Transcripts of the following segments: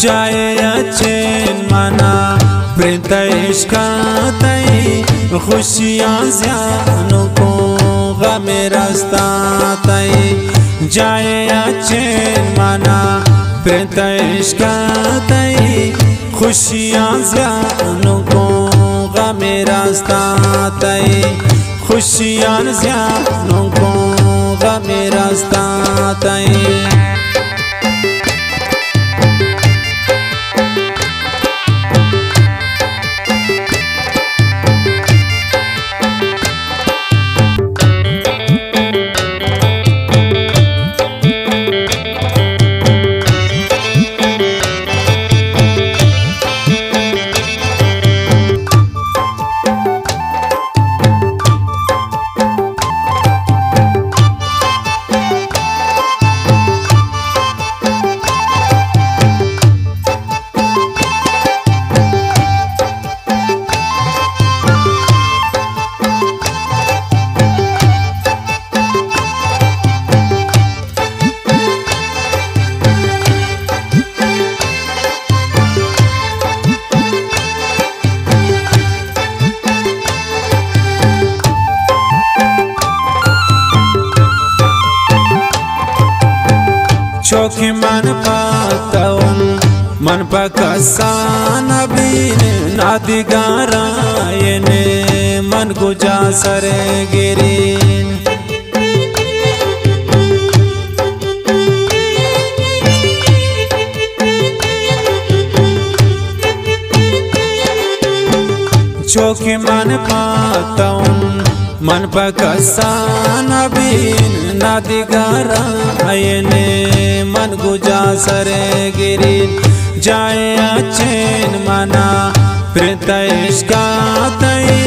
जाए अच्छेन मना प्रिंत इश्कातई खुशियाँ ज़्यानों को गमे रास्ता तई। जाए अच्छेन मना प्रिंत इश्कातई खुशियाँ ज़्यानों को गमे रास्ता तई। खुशियाँ ज़्यानों को गमे रास्ता तई। चौकी मन पाताउन मन पकसान बीन नादी गारायने मन गुजा सरे गिरीन। चौकी मन पाताउन मन पकसान बीन नादी गारायने मन गुजा सरे गिरीन। जाए अच्छेन मना प्रिंत इश्कातई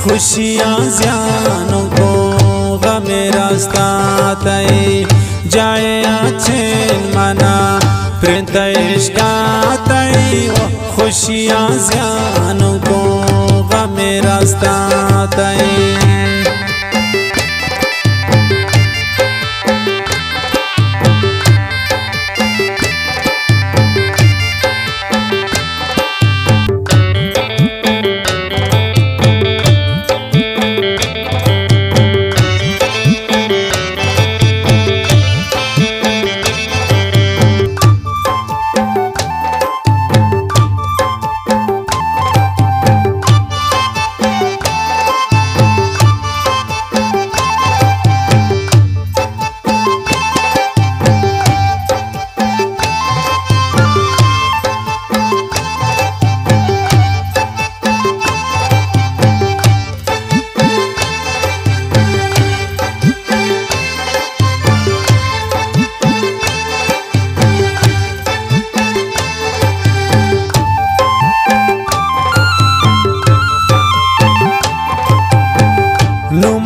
खुशियाँ ज़्यानों को गमे रास्ता तई। जाए अच्छेन मना प्रिंत इश्कातई खुशियाँ ज़्यानों को गमे रास्ता तई।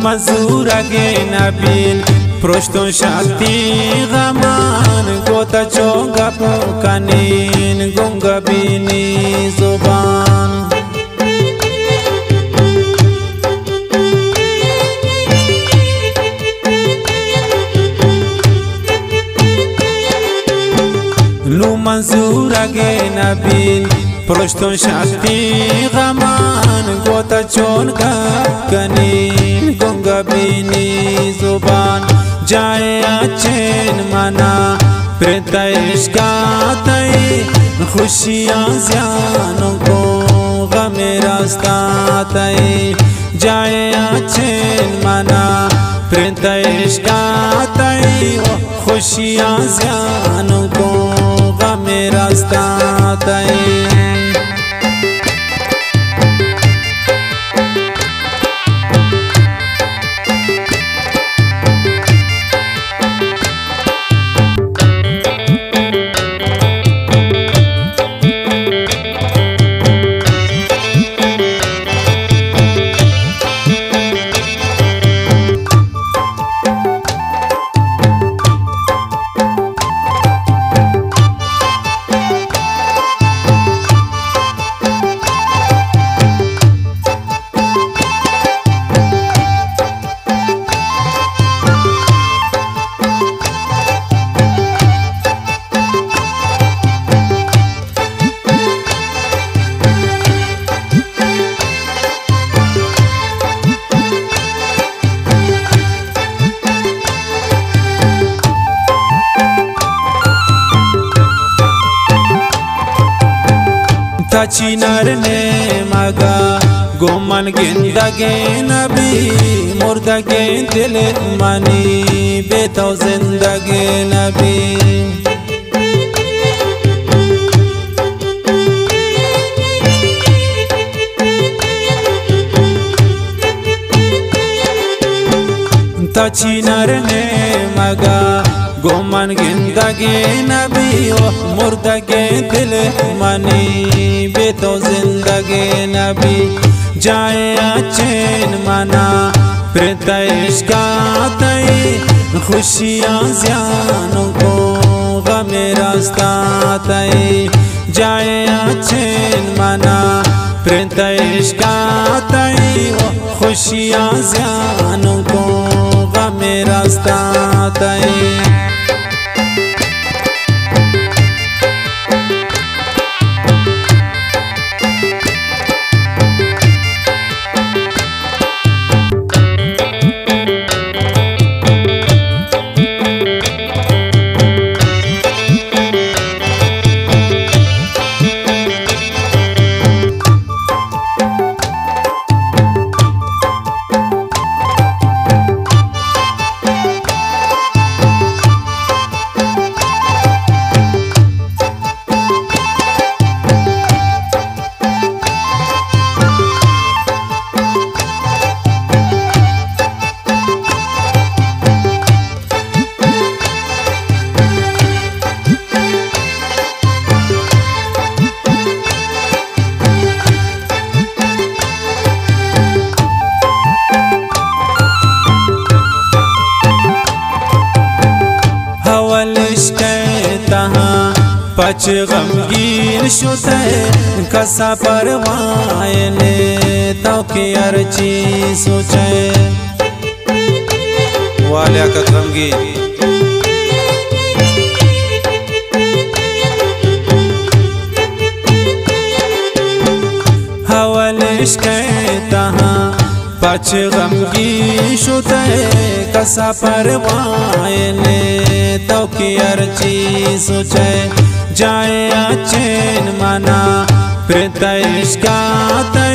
मजूर गे नबीन प्रोष्टो शक्ति गमान गोता चोंगा पुकानीन गुंगा बीनी जुबान। नु मंजूर गे नबीन प्रोष्टो शक्ति गमान गोता चोंगा कनीन गुंगा बीनी जुबान। जाए अच्छेन मना प्रिंत इश्कातई खुशियाँ ज़्यानों को गमे रास्ता तई। जाए अच्छेन मना प्रिंत इश्कातई खुशियाँ ज़्यानों को गमे रास्ता तई। ताचिनार ने मगा गोमन गिंदगे नबी मुर्दगे दिल मनी बेतो जिंदगे नबी ताचिनार ने मगा गोमन गिंदगे नबी मुर्दगे दिल मनी बेतो जिंदगे नबी जाए चैन मना प्रेतइश्कातई खुशियाँ ज़ियानों को गमे रास्तातई जाए चैन मना प्रेतइश्कातई खुशियाँ ज़ियानों को गमे रास्तातई पच गमगीन शुते कसा परवाने तो की अर्ची सोचे वालिया का गमगीन हवलिश कहता पच गमगीन शुते कसा परवाने तो की अर्ची सोचे जाए चैन मना प्रेतइश्कातई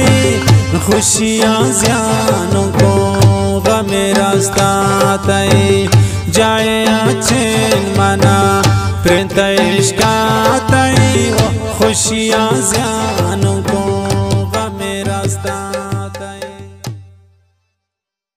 खुशियाँ ज़ियानों को गमे रास्तातई जाए चैन मना प्रेतइश्कातई खुशियाँ ज़ियानों